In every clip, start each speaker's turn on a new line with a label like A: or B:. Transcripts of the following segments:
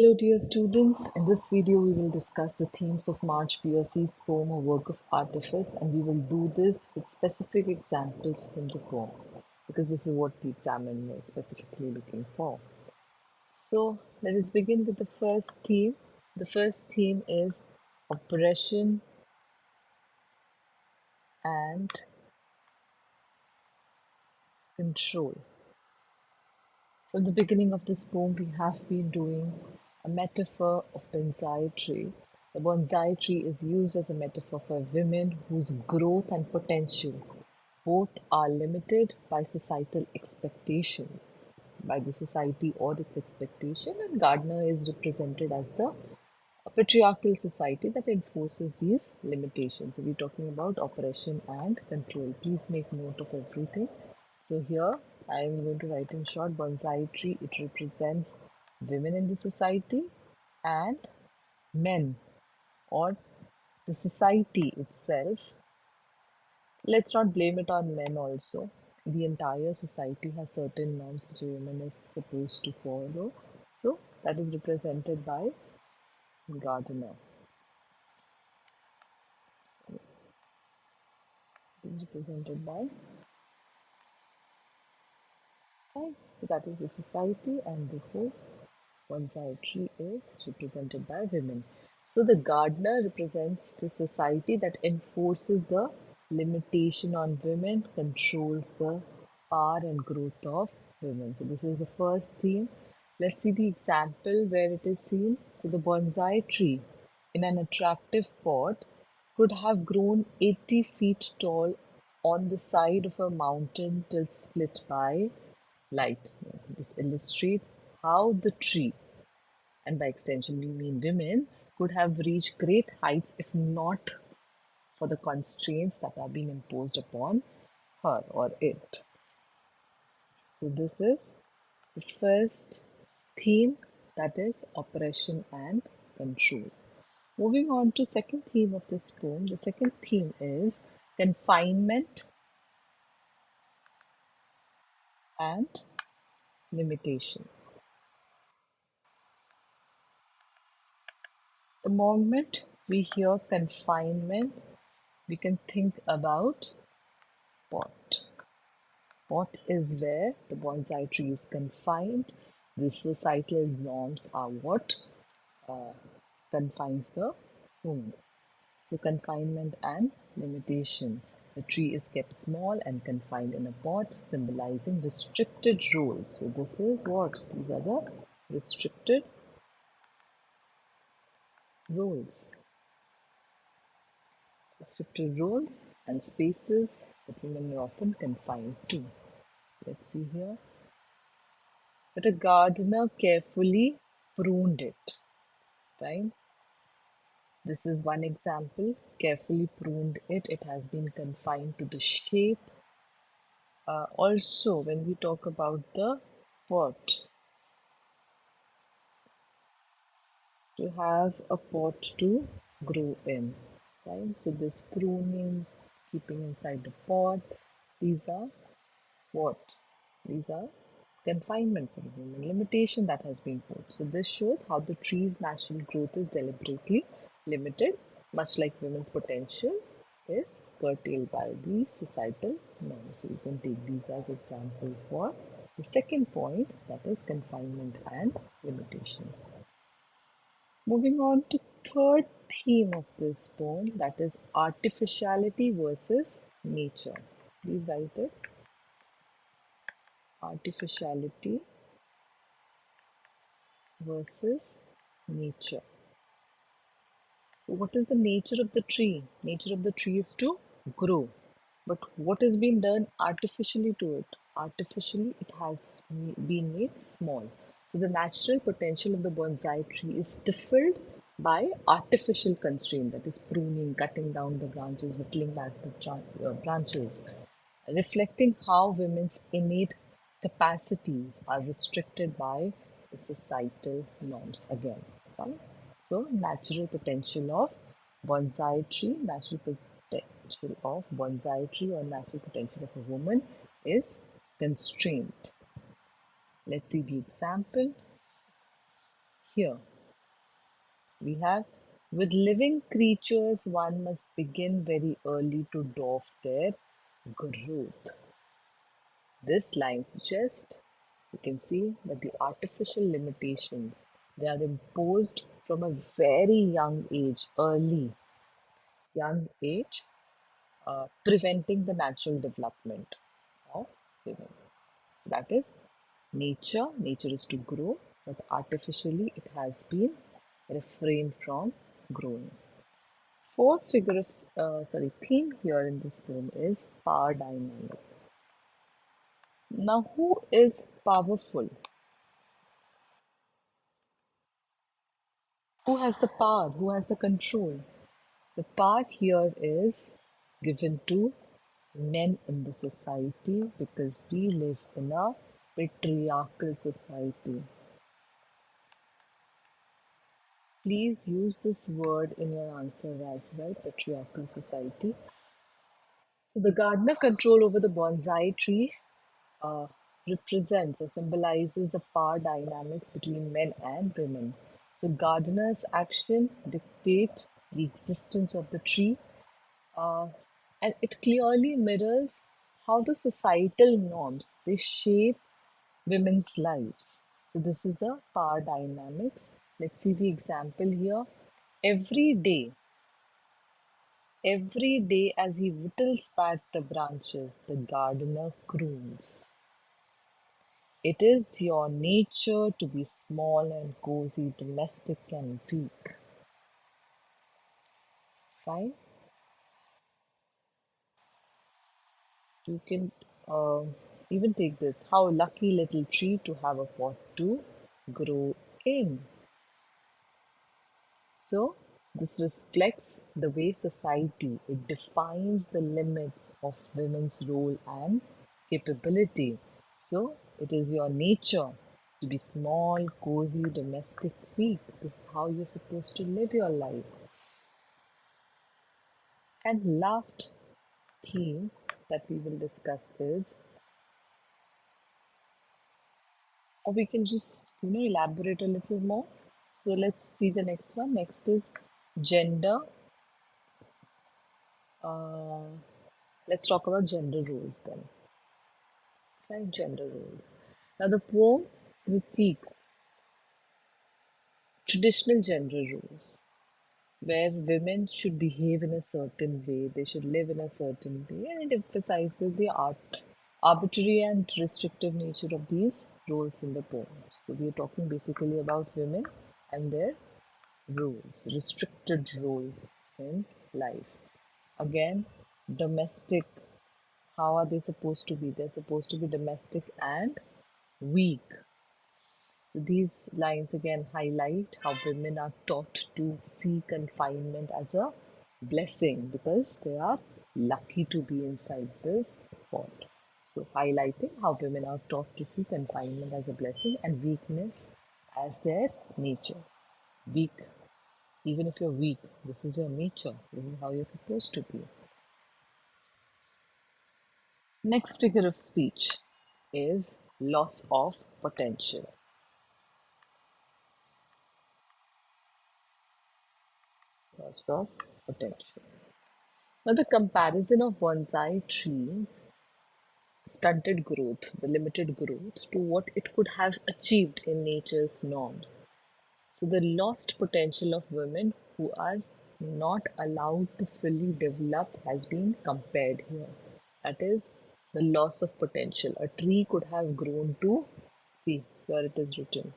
A: Hello dear students, in this video we will discuss the themes of Marge Piercy's poem, A Work of Artifice, and we will do this with specific examples from the poem because this is what the examiner is specifically looking for. So let us begin with the first theme. The first theme is oppression and control. From the beginning of this poem, we have been doing a metaphor of bonsai tree. The bonsai tree is used as a metaphor for women whose growth and potential both are limited by societal expectations, by the society or its expectation, and gardener is represented as the a patriarchal society that enforces these limitations. So we're talking about oppression and control. Please make note of everything. So here I am going to write in short bonsai tree. It represents women in the society and men or the society itself. Let's not blame it on men also. The entire society has certain norms which a woman is supposed to follow. So that is represented by gardener. It is represented by okay. So that is the society, and this is bonsai tree is represented by women. So the gardener represents the society that enforces the limitation on women, controls the power and growth of women. So this is the first theme. Let's see the example where it is seen. So the bonsai tree in an attractive pot could have grown 80 feet tall on the side of a mountain till split by light. This illustrates how the tree, and by extension we mean women, could have reached great heights if not for the constraints that are being imposed upon her or it. So this is the first theme, that is oppression and control. Moving on to second theme of this poem, the second theme is confinement and limitation. The moment we hear confinement, we can think about pot. Pot is where the bonsai tree is confined. The societal norms are what confines the woman. So, confinement and limitation. The tree is kept small and confined in a pot, symbolizing restricted roles. So, this is what? These are the restricted roles. Restricted roles and spaces that women are often confined to. Let's see here. But a gardener carefully pruned it, right? This is one example. Carefully pruned it. It has been confined to the shape. Also, when we talk about the pot, to have a pot to grow in, right? So this pruning, keeping inside the pot, these are what? These are confinement for the women, limitation that has been put. So this shows how the tree's natural growth is deliberately limited, much like women's potential is curtailed by the societal norms. So you can take these as example for the second point, that is confinement and limitation. Moving on to third theme of this poem, that is artificiality versus nature. Please write it. Artificiality versus nature. So what is the nature of the tree? Nature of the tree is to grow. But what has been done artificially to it? Artificially, it has been made small. So the natural potential of the bonsai tree is stifled by artificial constraint, that is pruning, cutting down the branches, whittling back the branches, reflecting how women's innate capacities are restricted by the societal norms again. Fine. So, natural potential of bonsai tree, natural potential of bonsai tree or natural potential of a woman is constrained. Let's see the example here. We have, with living creatures, one must begin very early to dwarf their growth. This line suggests, you can see that the artificial limitations, they are imposed from a very young age, preventing the natural development of women. So that is nature. Nature is to grow, but artificially it has been refrained from growing. Fourth theme here in this poem is power dynamic. Now, who is powerful? Who has the power? Who has the control? The power here is given to men in the society because we live in a patriarchal society. Please use this word in your answer as well, patriarchal society. So the gardener control over the bonsai tree uh, represents or symbolizes the power dynamics between men and women. So gardener's action dictate the existence of the tree, uh, and it clearly mirrors how the societal norms they shape women's lives. So this is the power dynamics. Let's see the example here. Every day, every day as he whittles back the branches, the gardener croons. It is your nature to be small and cozy, domestic and weak. Fine. You can even take this. How lucky little tree to have a pot to grow in. So this reflects the way society it defines the limits of women's role and capability. So it is your nature to be small, cozy, domestic, weak. This is how you're supposed to live your life. And last theme that we will discuss is, or we can just elaborate a little more. So let's see the next one. Next is gender. Uh, let's talk about gender roles then. Right, gender roles. Now the poem critiques traditional gender roles where women should behave in a certain way, they should live in a certain way, and it emphasizes the arbitrary and restrictive nature of these roles in the poem. So we are talking basically about women and their roles, restricted roles in life. Again, domestic. How are they supposed to be? They're supposed to be domestic and weak. So these lines again highlight how women are taught to see confinement as a blessing because they are lucky to be inside this pot. So highlighting how women are taught to see confinement as a blessing and weakness as their nature. Weak, even if you're weak, this is your nature. This is how you're supposed to be. Next figure of speech is loss of potential. Loss of potential. Now, the comparison of bonsai trees' stunted growth, the limited growth, to what it could have achieved in nature's norms. So, the lost potential of women who are not allowed to fully develop has been compared here. That is the loss of potential. A tree could have grown to, see, here it is written.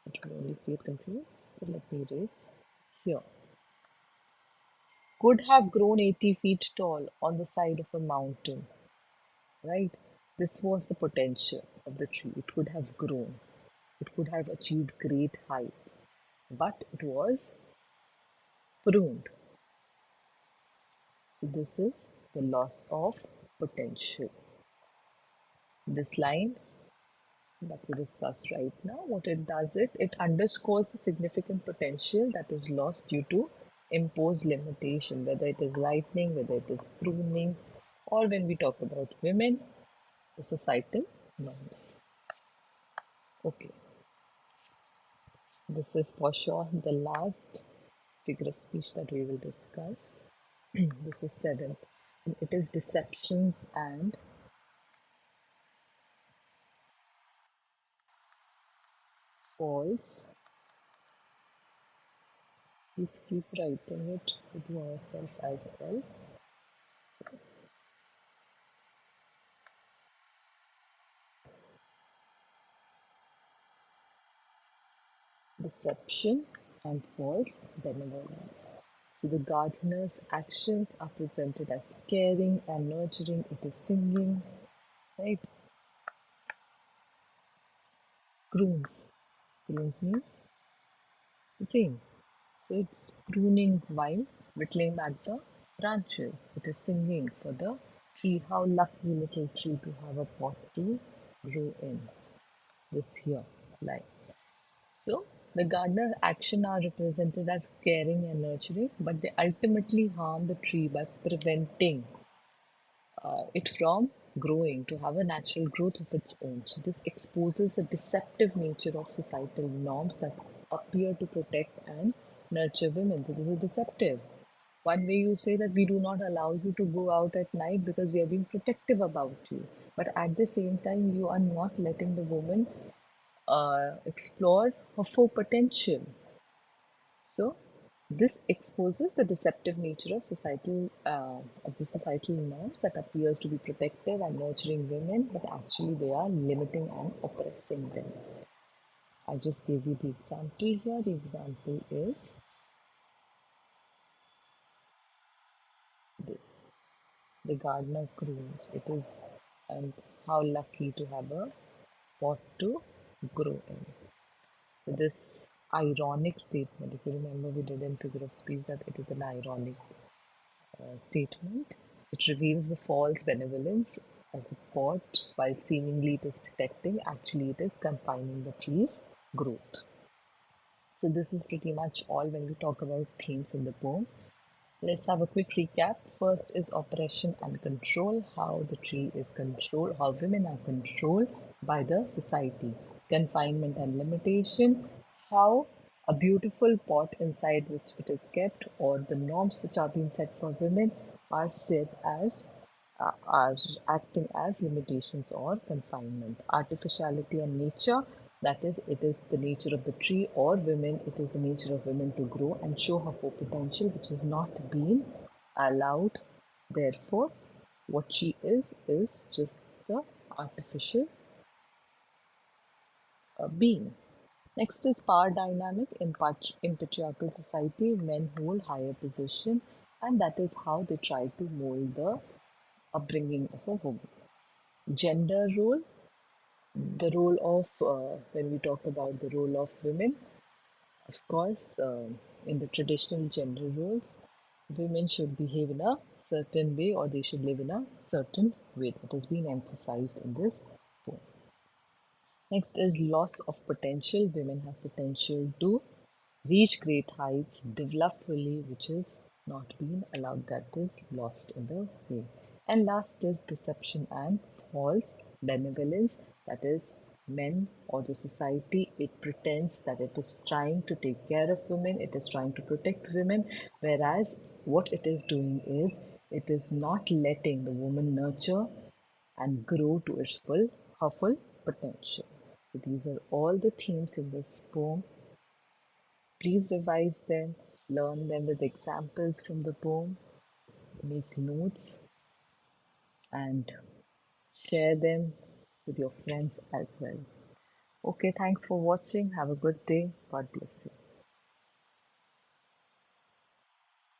A: It will only create confusion. So, let me erase here. Could have grown 80 feet tall on the side of a mountain, right? This was the potential of the tree. It could have grown, it could have achieved great heights, but it was pruned. So, this is the loss of potential. This line that we discussed right now, what it does, it underscores the significant potential that is lost due to imposed limitation, whether it is ripening, whether it is pruning, or when we talk about women, the societal norms. Okay. This is for sure the last figure of speech that we will discuss. This is seventh. And it is deceptions and false. Please keep writing it with yourself as well. Deception and false benevolence. So the gardener's actions are presented as caring and nurturing. It is singing, right? Prunes. Prunes means the same. So it's pruning while whittling back the branches. It is singing for the tree. How lucky little tree to have a pot to grow in. This here line. So the gardener action are represented as caring and nurturing, but they ultimately harm the tree by preventing it from growing to have a natural growth of its own. So this exposes the deceptive nature of societal norms that appear to protect and nurture women. So this is deceptive. One way you say that we do not allow you to go out at night because we are being protective about you. But at the same time, you are not letting the woman explore her full potential. So this exposes the deceptive nature of the societal norms that appears to be protective and nurturing women, but actually they are limiting and oppressing them. I just gave you the example here. The example is this: the gardener croons. It is, and how lucky to have a pot to grow in. This ironic statement, if you remember, we did in figure of speech that it is an ironic statement. It reveals the false benevolence as the pot, while seemingly it is protecting, actually it is confining the tree's growth. So this is pretty much all when we talk about themes in the poem. Let's have a quick recap. First is oppression and control, how the tree is controlled, how women are controlled by the society. Confinement and limitation, how a beautiful pot inside which it is kept, or the norms which are being set for women, are set as are acting as limitations or confinement. Artificiality and nature, that is, it is the nature of the tree or women, it is the nature of women to grow and show her full potential, which is not being allowed. Therefore, what she is just the artificial being. Next is power dynamic in patriarchal society. Men hold higher position, and that is how they try to mold the upbringing of a woman. Gender role, the role of when we talk about the role of women, of course, in the traditional gender roles, women should behave in a certain way or they should live in a certain way. That has been emphasized in this poem. Next is loss of potential. Women have potential to reach great heights, develop fully, which is not being allowed, that is lost in the way. And last is deception and false benevolence, that is men or the society, it pretends that it is trying to take care of women, it is trying to protect women, whereas what it is doing is it is not letting the woman nurture and grow to its her full potential. So these are all the themes in this poem. Please revise them, learn them with examples from the poem, make notes, and share them with your friends as well. Okay, thanks for watching. Have a good day. God bless you.